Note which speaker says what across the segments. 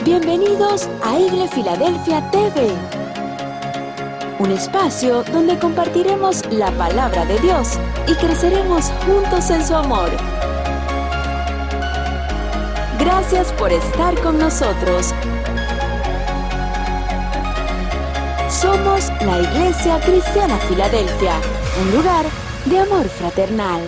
Speaker 1: Bienvenidos a Igle Filadelfia TV, un espacio donde compartiremos la palabra de Dios y creceremos juntos en su amor. Gracias por estar con nosotros. Somos la Iglesia Cristiana Filadelfia, un lugar de amor fraternal.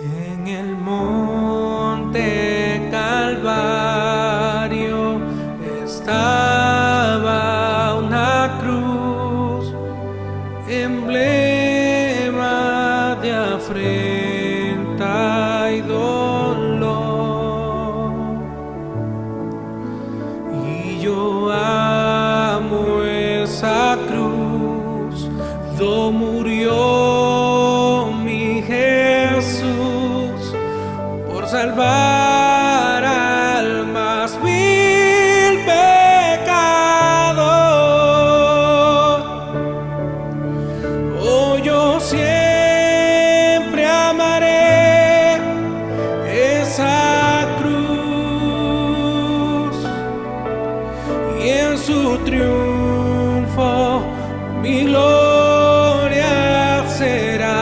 Speaker 2: En el monte Calvario estaba una cruz, emblema de afrenta y dolor. Y yo amo esa cruz, do murió mi Jesús por salvar almas mil pecados. Oh, yo siempre amaré esa cruz y en su triunfo mi gloria será.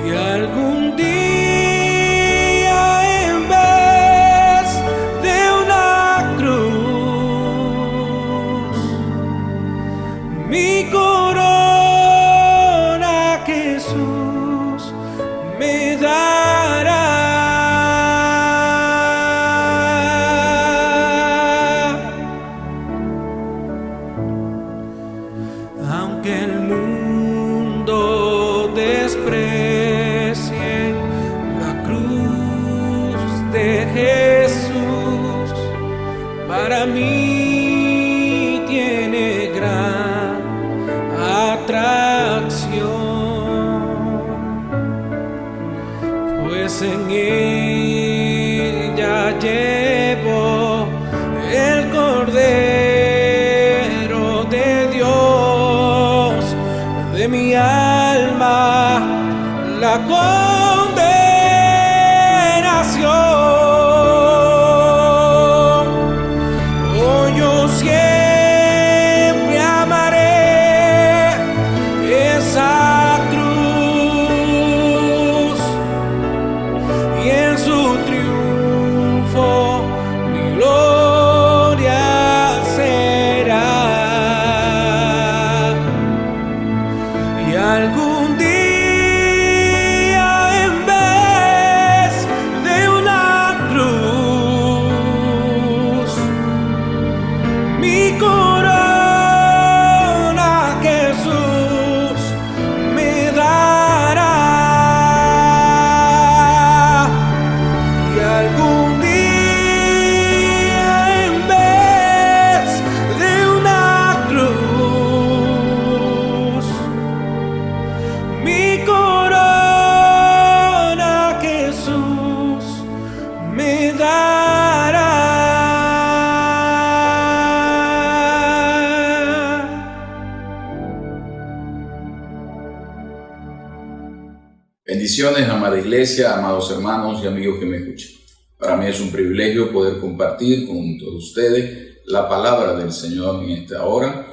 Speaker 2: Y algún día en vez de una cruz, mi corona Jesús me dará. Aunque el mundo desprecie la cruz de Jesús, para mí tiene gran atracción, pues en ella llevo el Cordero de Dios, de mi alma la condenación. Oh, yo siempre amaré esa cruz y en su triunfo mi gloria será. Y algún día en vez de una cruz, mi corona Jesús me dará. Y algún día en vez de una cruz, mi corona Jesús me dará.
Speaker 3: Bendiciones, amada iglesia, amados hermanos y amigos que me escuchan. Para mí es un privilegio poder compartir con todos ustedes la palabra del Señor en esta hora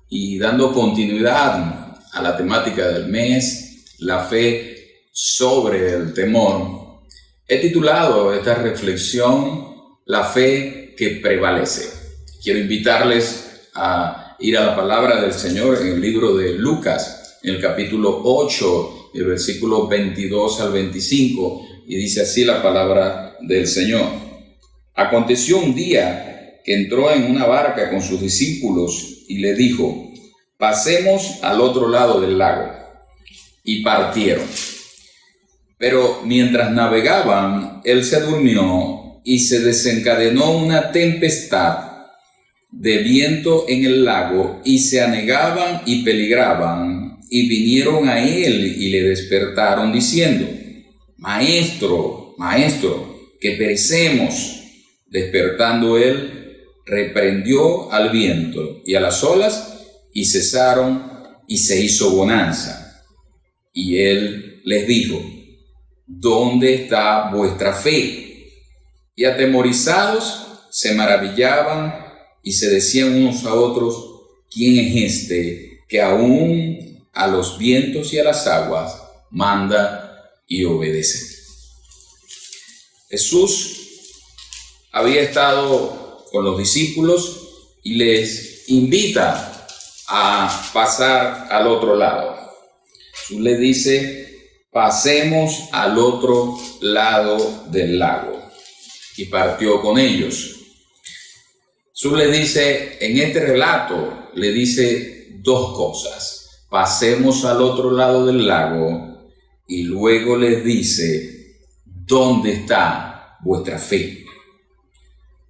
Speaker 3: y dando continuidad a la temática del mes, la fe sobre el temor. He titulado esta reflexión La fe que prevalece. Quiero invitarles a ir a la palabra del Señor en el libro de Lucas, en el capítulo 8, el versículo 22 al 25, y dice así la palabra del Señor. Aconteció un día que entró en una barca con sus discípulos y le dijo: pasemos al otro lado del lago. Y partieron. Pero mientras navegaban, él se durmió y se desencadenó una tempestad de viento en el lago y se anegaban y peligraban. Y vinieron a él y le despertaron diciendo: maestro, que perecemos. Despertando él, reprendió al viento y a las olas, y cesaron, y se hizo bonanza. Y él les dijo: ¿dónde está vuestra fe? Y atemorizados se maravillaban y se decían unos a otros: ¿quién es este que aún a los vientos y a las aguas manda y obedece? Jesús había estado con los discípulos y les invita a pasar al otro lado. Jesús les dice: pasemos al otro lado del lago. Y partió con ellos. Jesús les dice, en este relato, le dice dos cosas: pasemos al otro lado del lago, y luego les dice: ¿dónde está vuestra fe?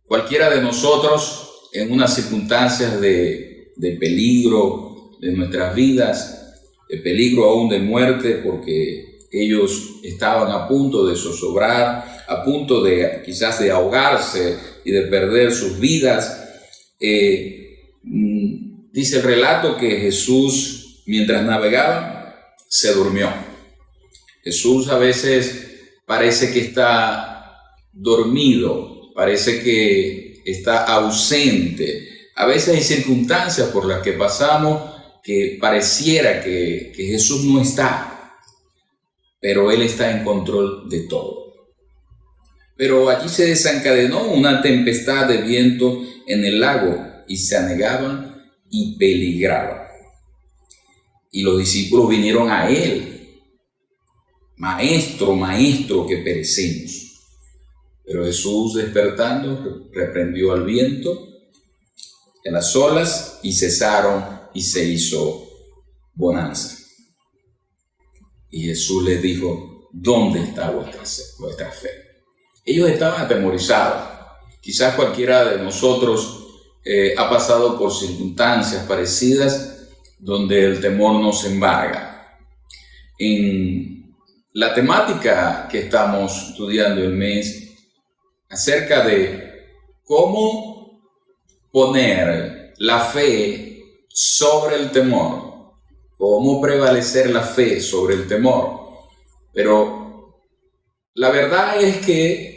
Speaker 3: Cualquiera de nosotros, en unas circunstancias de peligro de nuestras vidas, de peligro aún de muerte, porque ellos estaban a punto de zozobrar, a punto de quizás de ahogarse y de perder sus vidas. Dice el relato que Jesús, mientras navegaba, se durmió. Jesús a veces parece que está dormido, parece que está ausente. A veces hay circunstancias por las que pasamos que pareciera que Jesús no está, pero Él está en control de todo. Pero allí se desencadenó una tempestad de viento en el lago y se anegaban y peligraban. Y los discípulos vinieron a Él: Maestro, que perecemos. Pero Jesús, despertando, reprendió al viento, a las olas, y cesaron, y se hizo bonanza. Y Jesús les dijo: ¿dónde está vuestra fe? Ellos estaban atemorizados. Quizás cualquiera de nosotros ha pasado por circunstancias parecidas donde el temor nos embarga. En la temática que estamos estudiando el mes, acerca de cómo poner la fe sobre el temor, cómo prevalecer la fe sobre el temor. Pero la verdad es que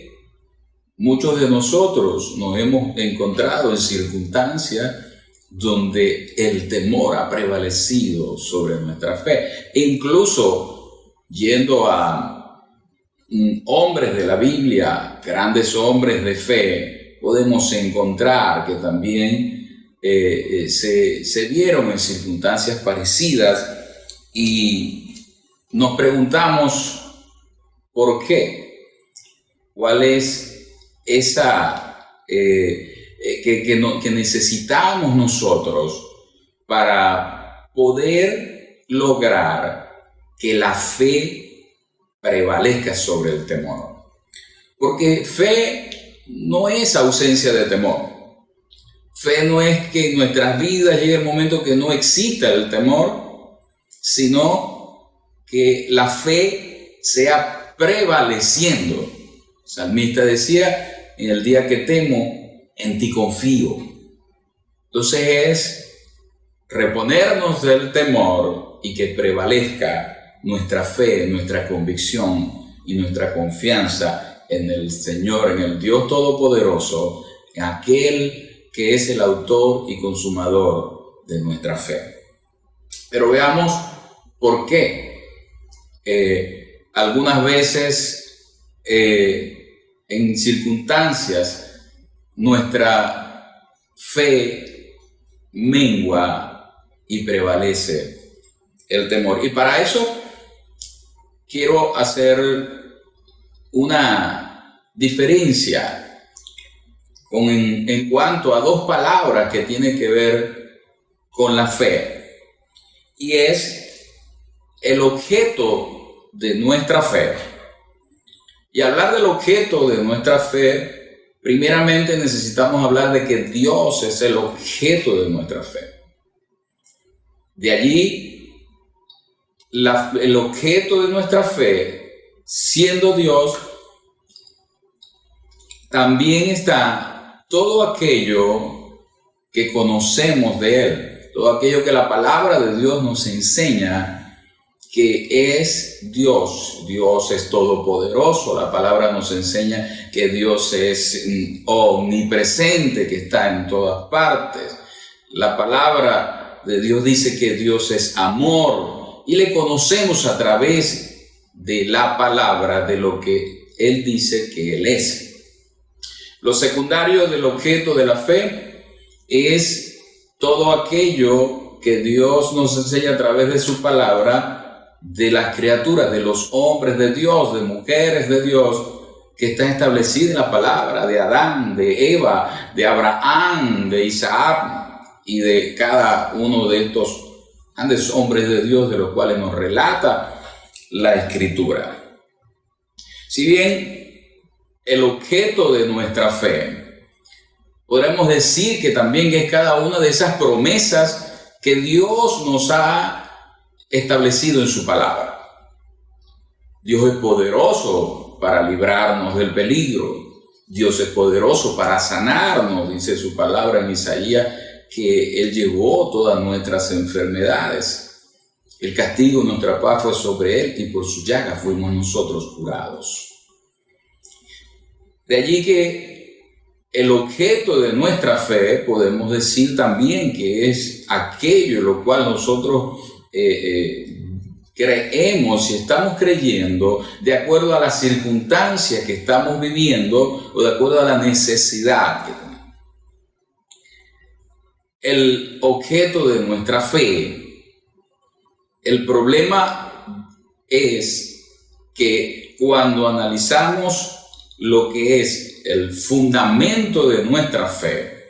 Speaker 3: muchos de nosotros nos hemos encontrado en circunstancias donde el temor ha prevalecido sobre nuestra fe. E incluso yendo a hombres de la Biblia, grandes hombres de fe, podemos encontrar que también se vieron en circunstancias parecidas, y nos preguntamos ¿por qué? ¿Cuál es esa que necesitamos nosotros para poder lograr que la fe prevalezca sobre el temor? Porque fe no es ausencia de temor. Fe no es que en nuestras vidas llegue el momento que no exista el temor, sino que la fe sea prevaleciendo. El salmista decía: en el día que temo, en ti confío. Entonces es reponernos del temor y que prevalezca nuestra fe, nuestra convicción y nuestra confianza en el Señor, en el Dios Todopoderoso, en aquel que es el autor y consumador de nuestra fe. Pero veamos por qué. Algunas veces en circunstancias nuestra fe mengua y prevalece el temor. Y para eso quiero hacer una diferencia en cuanto a dos palabras que tienen que ver con la fe, y es el objeto de nuestra fe. Y hablar del objeto de nuestra fe, primeramente necesitamos hablar de que Dios es el objeto de nuestra fe. De allí, el objeto de nuestra fe siendo Dios, también está todo aquello que conocemos de Él, todo aquello que la palabra de Dios nos enseña que es Dios. Dios es todopoderoso. La palabra nos enseña que Dios es omnipresente, que está en todas partes. La palabra de Dios dice que Dios es amor y le conocemos a través de la palabra, de lo que Él dice que Él es. Lo secundario del objeto de la fe es todo aquello que Dios nos enseña a través de su palabra, de las criaturas, de los hombres de Dios, de mujeres de Dios, que están establecidas en la palabra, de Adán, de Eva, de Abraham, de Isaac y de cada uno de estos grandes hombres de Dios de los cuales nos relata la Escritura. Si bien el objeto de nuestra fe, podremos decir que también es cada una de esas promesas que Dios nos ha establecido en su palabra. Dios es poderoso para librarnos del peligro. Dios es poderoso para sanarnos, dice su palabra en Isaías, que Él llevó todas nuestras enfermedades. El castigo de nuestra paz fue sobre Él y por su llaga fuimos nosotros curados. De allí que el objeto de nuestra fe, podemos decir también que es aquello en lo cual nosotros creemos y estamos creyendo de acuerdo a las circunstancias que estamos viviendo o de acuerdo a la necesidad que tenemos. El objeto de nuestra fe, el problema es que cuando analizamos lo que es el fundamento de nuestra fe,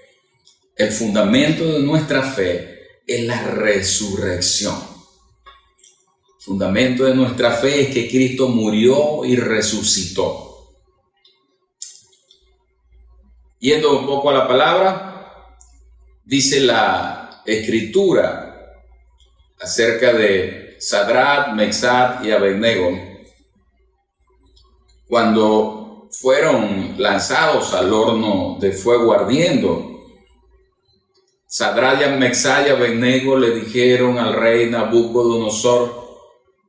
Speaker 3: el fundamento de nuestra fe es la resurrección. El fundamento de nuestra fe es que Cristo murió y resucitó. Yendo un poco a la palabra, dice la Escritura acerca de Sadrach, Mesach y Abednego, cuando fueron lanzados al horno de fuego ardiendo. Sadrach, Mesach y Abednego le dijeron al rey Nabucodonosor: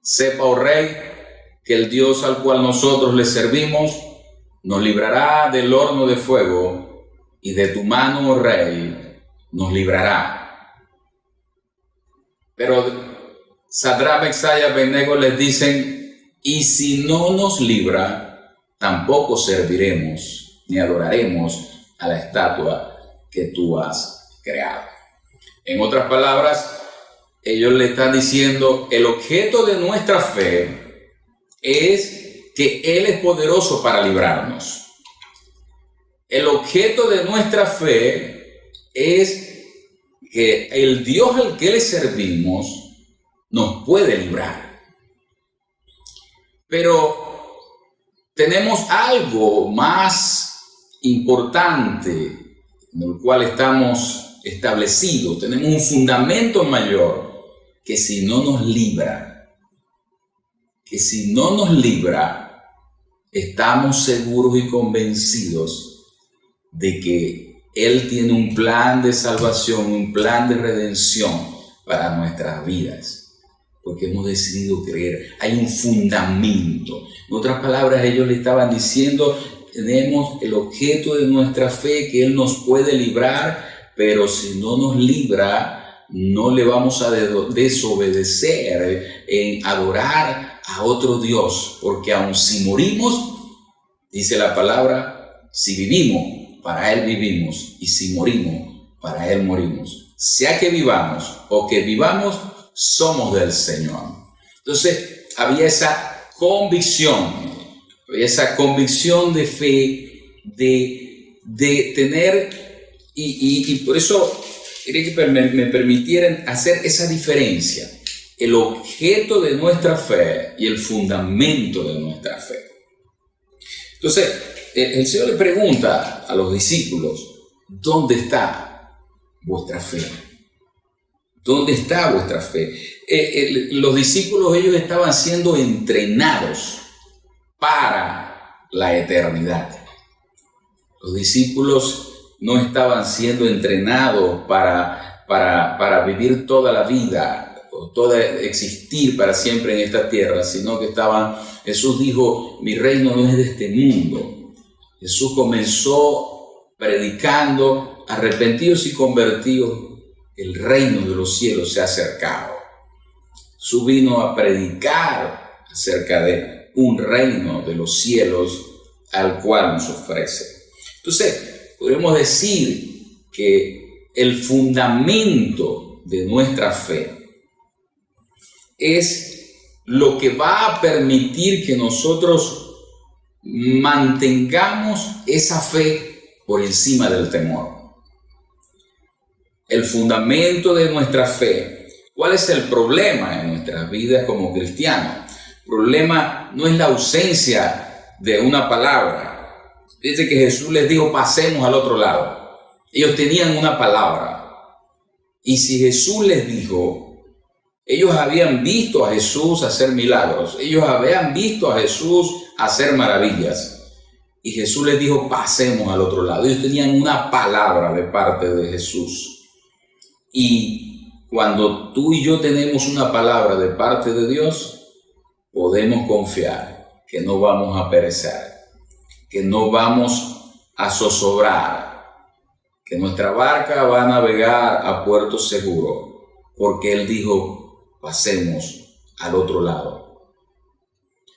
Speaker 3: sepa, oh rey, que el Dios al cual nosotros le servimos nos librará del horno de fuego, y de tu mano, oh rey, nos librará. Pero Sadrach, Mesach y Abednego les dicen: y si no nos libra, tampoco serviremos ni adoraremos a la estatua que tú has creado. En otras palabras, ellos le están diciendo: el objeto de nuestra fe es que Él es poderoso para librarnos. El objeto de nuestra fe es que el Dios al que le servimos nos puede librar. Pero tenemos algo más importante en el cual estamos establecidos. Tenemos un fundamento mayor, que si no nos libra, estamos seguros y convencidos de que Él tiene un plan de salvación, un plan de redención para nuestras vidas, porque hemos decidido creer. Hay un fundamento. En otras palabras, ellos le estaban diciendo: tenemos el objeto de nuestra fe, que Él nos puede librar, pero si no nos libra, no le vamos a desobedecer en adorar a otro Dios, porque aun si morimos, dice la palabra, si vivimos, para Él vivimos, y si morimos, para Él morimos. Sea que vivamos o que vivamos, somos del Señor. Entonces, había esa convicción de fe, de tener, y por eso quería que me permitieran hacer esa diferencia: el objeto de nuestra fe y el fundamento de nuestra fe. Entonces, el Señor le pregunta a los discípulos: ¿dónde está vuestra fe? ¿Dónde está vuestra fe? Los discípulos, ellos estaban siendo entrenados la eternidad. Los discípulos no estaban siendo entrenados para vivir toda la vida, o existir para siempre en esta tierra, sino que Jesús dijo, mi reino no es de este mundo. Jesús comenzó predicando, arrepentidos y convertidos, el reino de los cielos se ha acercado. Jesús vino a predicar acerca de un reino de los cielos al cual nos ofrece. Entonces, podemos decir que el fundamento de nuestra fe es lo que va a permitir que nosotros mantengamos esa fe por encima del temor. El fundamento de nuestra fe. ¿Cuál es el problema en nuestras vidas como cristianos? El problema no es la ausencia de una palabra. Dice que Jesús les dijo, pasemos al otro lado. Ellos tenían una palabra. Y si Jesús les dijo, ellos habían visto a Jesús hacer milagros. Ellos habían visto a Jesús hacer maravillas. Y Jesús les dijo, pasemos al otro lado. Ellos tenían una palabra de parte de Jesús. Y cuando tú y yo tenemos una palabra de parte de Dios, podemos confiar que no vamos a perecer, que no vamos a zozobrar, que nuestra barca va a navegar a puerto seguro, porque Él dijo, pasemos al otro lado.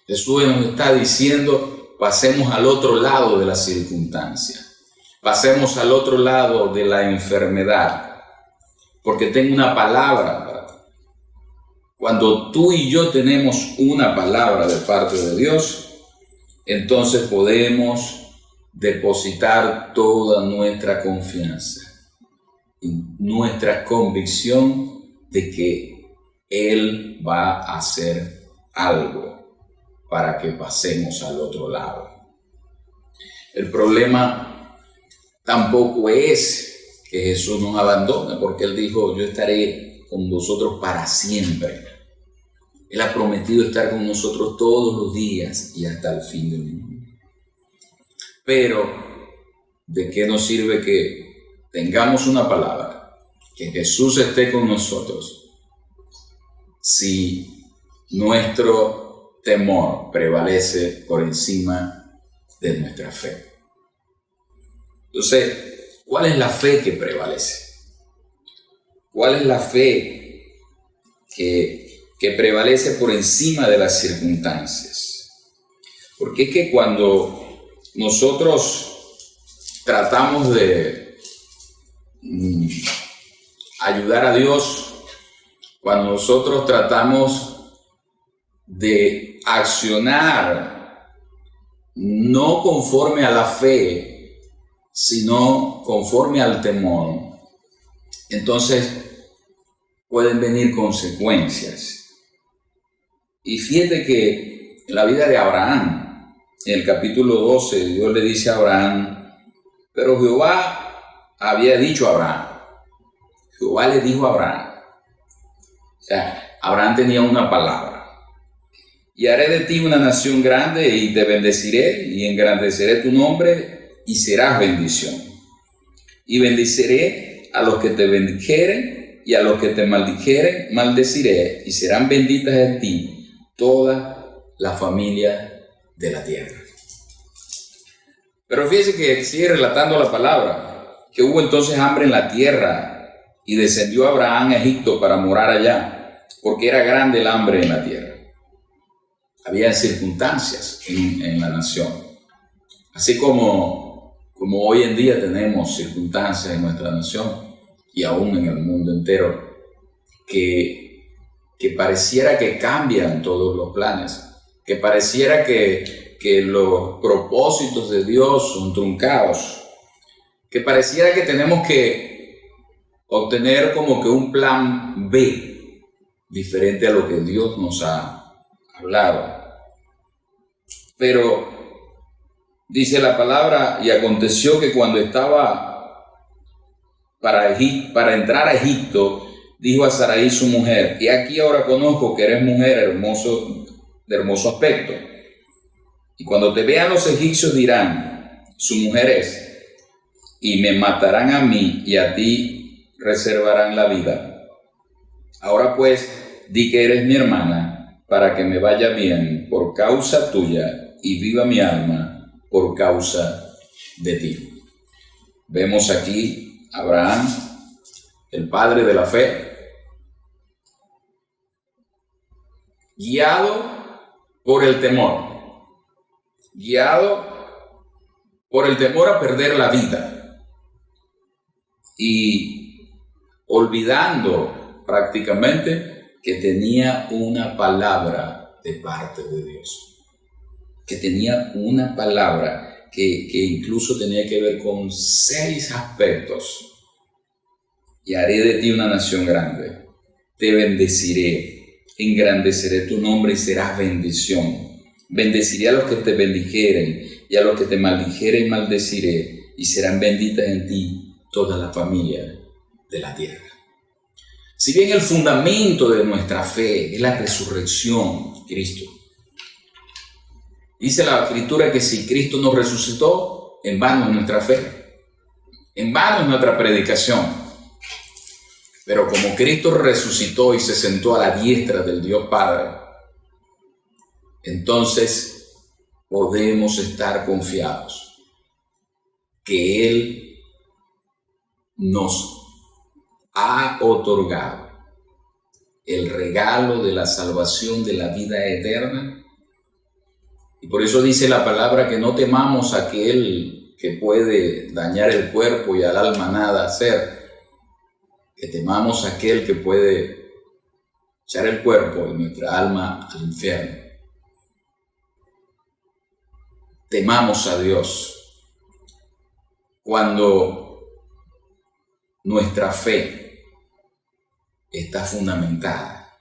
Speaker 3: Jesús nos está diciendo, pasemos al otro lado de la circunstancia, pasemos al otro lado de la enfermedad, porque tengo una palabra para ti. Cuando tú y yo tenemos una palabra de parte de Dios, entonces podemos depositar toda nuestra confianza y nuestra convicción de que Él va a hacer algo para que pasemos al otro lado. El problema tampoco es que Jesús nos abandone, porque Él dijo, yo estaré con vosotros para siempre. Él ha prometido estar con nosotros todos los días y hasta el fin del mundo. Pero, ¿de qué nos sirve que tengamos una palabra, que Jesús esté con nosotros, si nuestro temor prevalece por encima de nuestra fe? Entonces, ¿cuál es la fe que prevalece? ¿Cuál es la fe que prevalece por encima de las circunstancias? Porque es que cuando nosotros tratamos de ayudar a Dios, cuando nosotros tratamos de accionar no conforme a la fe, sino conforme al temor, entonces pueden venir consecuencias. Y fíjate que en la vida de Abraham, en el capítulo 12, Dios le dice a Abraham, pero Jehová había dicho a Abraham, Jehová le dijo a Abraham, o sea, Abraham tenía una palabra, y haré de ti una nación grande y te bendeciré y engrandeceré tu nombre y serás bendición. Y bendeciré a los que te bendijeren y a los que te maldijeren maldeciré, y serán benditas en ti toda la familia de la tierra. Pero fíjese que sigue relatando la palabra, que hubo entonces hambre en la tierra y descendió Abraham a Egipto para morar allá, porque era grande el hambre en la tierra. Había circunstancias en la nación, así como hoy en día tenemos circunstancias en nuestra nación y aún en el mundo entero que pareciera que cambian todos los planes, que pareciera que los propósitos de Dios son truncados, que pareciera que tenemos que obtener como que un plan B diferente a lo que Dios nos ha hablado. Pero dice la palabra, y aconteció que cuando estaba para entrar a Egipto, dijo a Sarai su mujer, y aquí ahora conozco que eres mujer de hermoso aspecto. Y cuando te vean los egipcios dirán, su mujer es, y me matarán a mí y a ti reservarán la vida. Ahora pues, di que eres mi hermana, para que me vaya bien por causa tuya y viva mi alma por causa de ti. Vemos aquí a Abraham, el padre de la fe, guiado por el temor a perder la vida y olvidando prácticamente que tenía una palabra de parte de Dios, que tenía una palabra que incluso tenía que ver con 6 aspectos. Y haré de ti una nación grande, te bendeciré, engrandeceré tu nombre y serás bendición. Bendeciré a los que te bendijeren y a los que te maldijeren maldeciré, y serán benditas en ti toda la familia de la tierra. Si bien el fundamento de nuestra fe es la resurrección de Cristo, dice la Escritura que si Cristo nos resucitó, en vano es nuestra fe, en vano es nuestra predicación. Pero como Cristo resucitó y se sentó a la diestra del Dios Padre, entonces podemos estar confiados que Él nos ha otorgado el regalo de la salvación de la vida eterna. Y por eso dice la palabra que no temamos a aquel que puede dañar el cuerpo y al alma nada hacer, que temamos a aquel que puede echar el cuerpo y nuestra alma al infierno. Temamos a Dios cuando nuestra fe está fundamentada.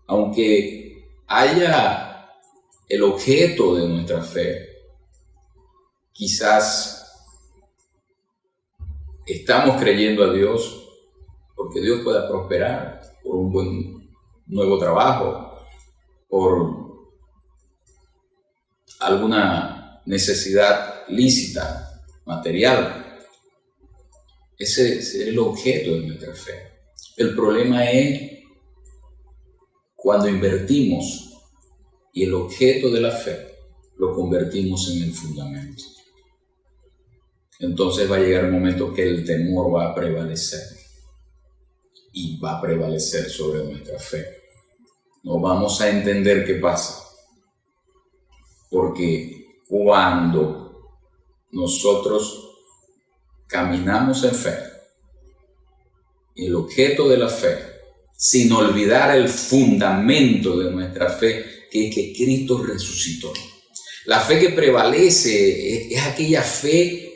Speaker 3: Aunque haya el objeto de nuestra fe, quizás estamos creyendo a Dios porque Dios pueda prosperar por un buen nuevo trabajo, por alguna necesidad lícita, material. Ese es el objeto de nuestra fe. El problema es cuando invertimos y el objeto de la fe lo convertimos en el fundamento. Entonces va a llegar el momento que el temor va a prevalecer y va a prevalecer sobre nuestra fe. No vamos a entender qué pasa, porque cuando nosotros caminamos en fe, el objeto de la fe, sin olvidar el fundamento de nuestra fe, que es que Cristo resucitó. La fe que prevalece es aquella fe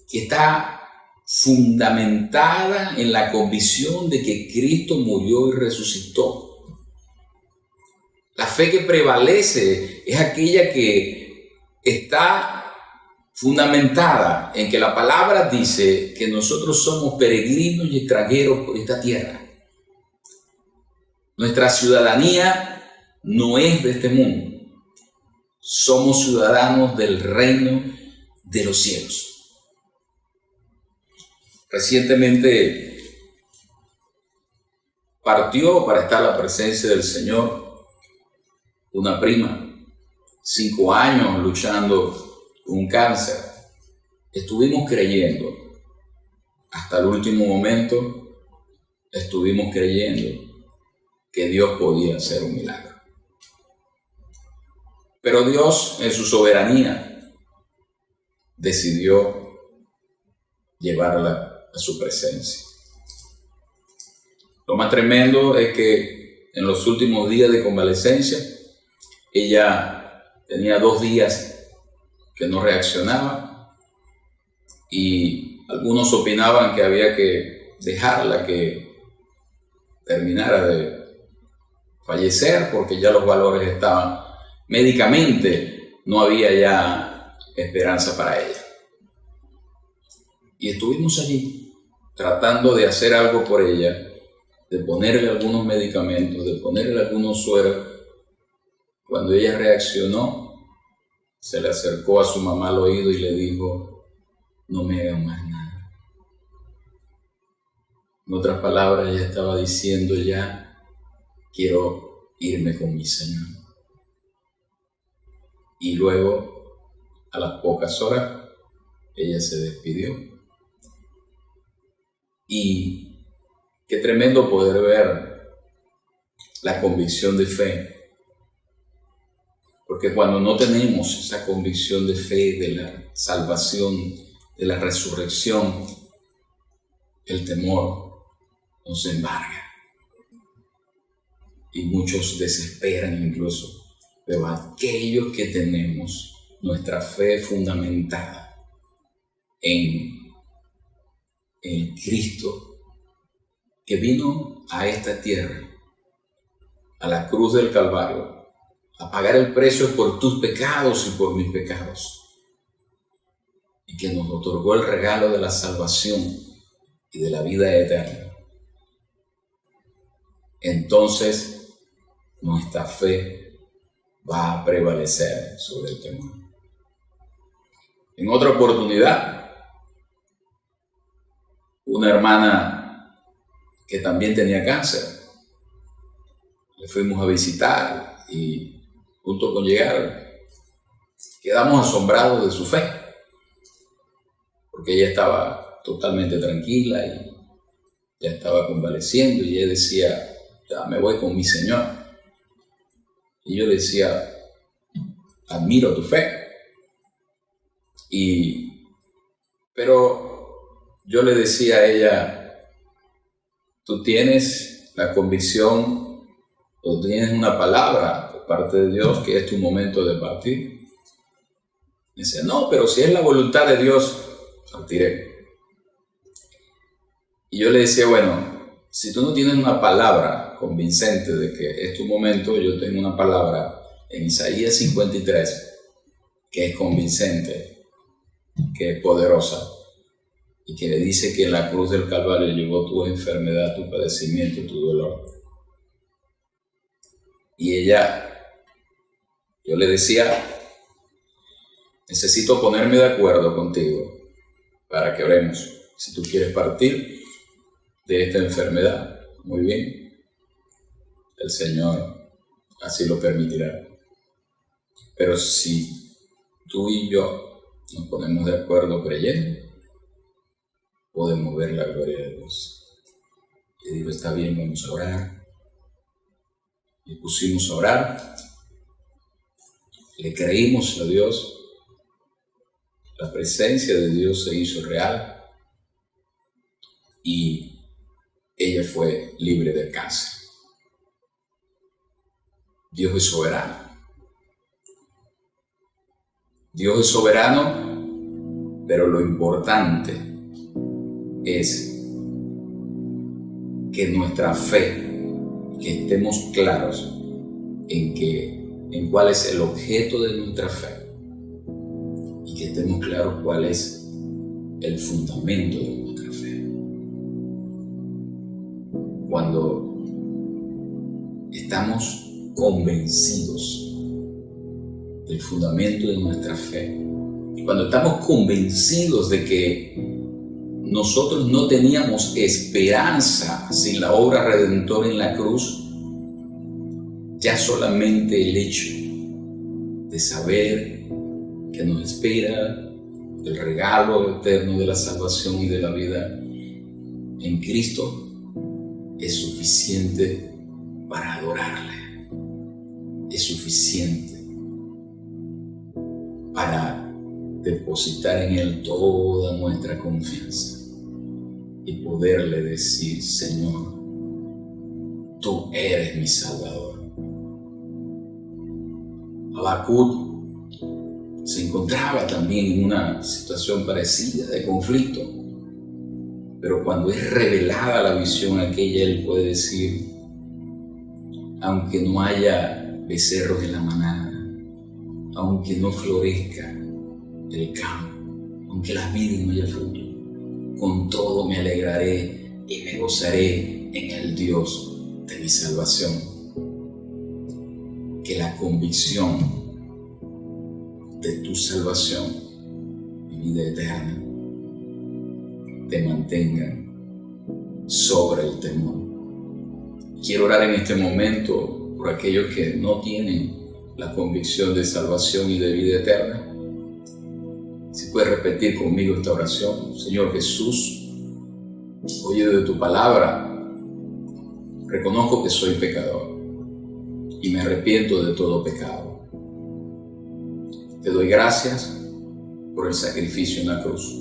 Speaker 3: que está fundamentada en la convicción de que Cristo murió y resucitó. La fe que prevalece es aquella que está fundamentada en que la palabra dice que nosotros somos peregrinos y extranjeros por esta tierra. Nuestra ciudadanía no es de este mundo. Somos ciudadanos del reino de los cielos. Recientemente partió para estar a la presencia del Señor una prima, 5 años luchando con un cáncer. Estuvimos creyendo, hasta el último momento, estuvimos creyendo que Dios podía hacer un milagro. Pero Dios, en su soberanía, decidió llevarla a su presencia. Lo más tremendo es que en los últimos días de convalecencia, ella tenía 2 días que no reaccionaba y algunos opinaban que había que dejarla que terminara de fallecer porque ya los valores estaban, médicamente no había ya esperanza para ella. Y estuvimos allí tratando de hacer algo por ella, de ponerle algunos medicamentos, de ponerle algunos sueros, Cuando ella reaccionó, se le acercó a su mamá al oído y le dijo: no me hagan más nada. En otras palabras, ella estaba diciendo ya: quiero irme con mi Señor. Y luego, a las pocas horas, ella se despidió. Y qué tremendo poder ver la convicción de fe. Porque cuando no tenemos esa convicción de fe, de la salvación, de la resurrección, el temor nos embarga. Y muchos desesperan incluso. Pero aquellos que tenemos nuestra fe fundamentada en el Cristo que vino a esta tierra, a la cruz del Calvario, a pagar el precio por tus pecados y por mis pecados, y que nos otorgó el regalo de la salvación y de la vida eterna, entonces nuestra fe va a prevalecer sobre el temor. En otra oportunidad, una hermana que también tenía cáncer, le fuimos a visitar y junto con llegar quedamos asombrados de su fe, porque ella estaba totalmente tranquila y ya estaba convaleciendo y ella decía: ya me voy con mi Señor. Y yo le decía: admiro tu fe. Pero yo le decía a ella: tú tienes la convicción o tienes una palabra de parte de Dios que es tu momento de partir. Y dice: no, pero si es la voluntad de Dios, partiré. Y yo le decía: bueno, si tú no tienes una palabra convincente de que es tu momento, yo tengo una palabra en Isaías 53 que es convincente, que es poderosa y que le dice que en la cruz del Calvario llevó tu enfermedad, tu padecimiento, tu dolor. Y yo le decía: necesito ponerme de acuerdo contigo para que oremos. Si tú quieres partir de esta enfermedad, muy bien, el Señor así lo permitirá. Pero si tú y yo nos ponemos de acuerdo creyendo, podemos ver la gloria de Dios. Y digo: está bien, vamos a orar. Y pusimos a orar, le creímos a Dios, la presencia de Dios se hizo real y ella fue libre del cáncer. Dios es soberano. Dios es soberano, pero lo importante es que nuestra fe, que estemos claros en cuál es el objeto de nuestra fe y que estemos claros cuál es el fundamento de nuestra fe. Cuando estamos convencidos del fundamento de nuestra fe, cuando estamos convencidos de que nosotros no teníamos esperanza sin la obra redentora en la cruz, ya solamente el hecho de saber que nos espera el regalo eterno de la salvación y de la vida en Cristo es suficiente para adorarle, es suficiente para depositar en Él toda nuestra confianza y poderle decir: Señor, tú eres mi Salvador. Habacuc se encontraba también en una situación parecida de conflicto, pero cuando es revelada la visión aquella, él puede decir: aunque no haya becerros en la manada, aunque no florezca el campo, aunque las vides no haya fruto, con todo me alegraré y me gozaré en el Dios de mi salvación. que la convicción de tu salvación y vida eterna te mantenga sobre el temor. Quiero orar en este momento por aquellos que no tienen la convicción de salvación y de vida eterna. Si puedes repetir conmigo esta oración. Señor Jesús, oído de tu palabra, reconozco que soy pecador y me arrepiento de todo pecado. Te doy gracias por el sacrificio en la cruz.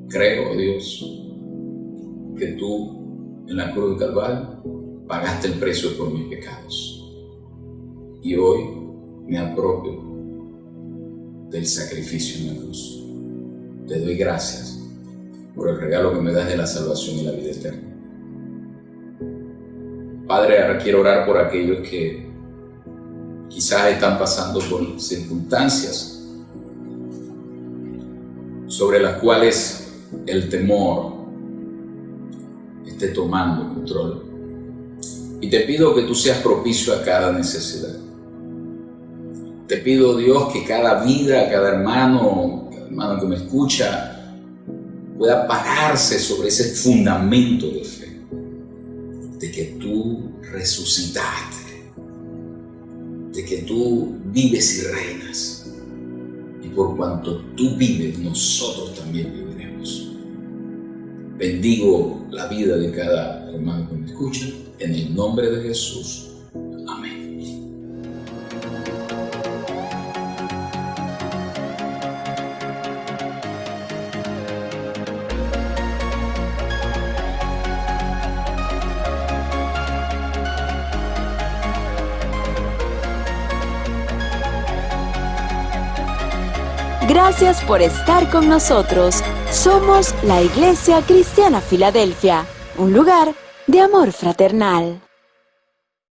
Speaker 3: Creo, oh Dios, que tú en la cruz de Calvario pagaste el precio por mis pecados. Y hoy me apropio del sacrificio en la cruz. Te doy gracias por el regalo que me das de la salvación y la vida eterna. Padre, ahora quiero orar por aquellos que quizás están pasando por circunstancias sobre las cuales el temor esté tomando control. Y te pido que tú seas propicio a cada necesidad. Te pido, Dios, que cada vida, cada hermano que me escucha, pueda pararse sobre ese fundamento de fe, de que tú resucitaste, de que tú vives y reinas, y por cuanto tú vives, nosotros también viviremos. Bendigo la vida de cada hermano que me escucha, en el nombre de Jesús. Amén.
Speaker 1: Gracias por estar con nosotros. Somos la Iglesia Cristiana Filadelfia, un lugar de amor fraternal.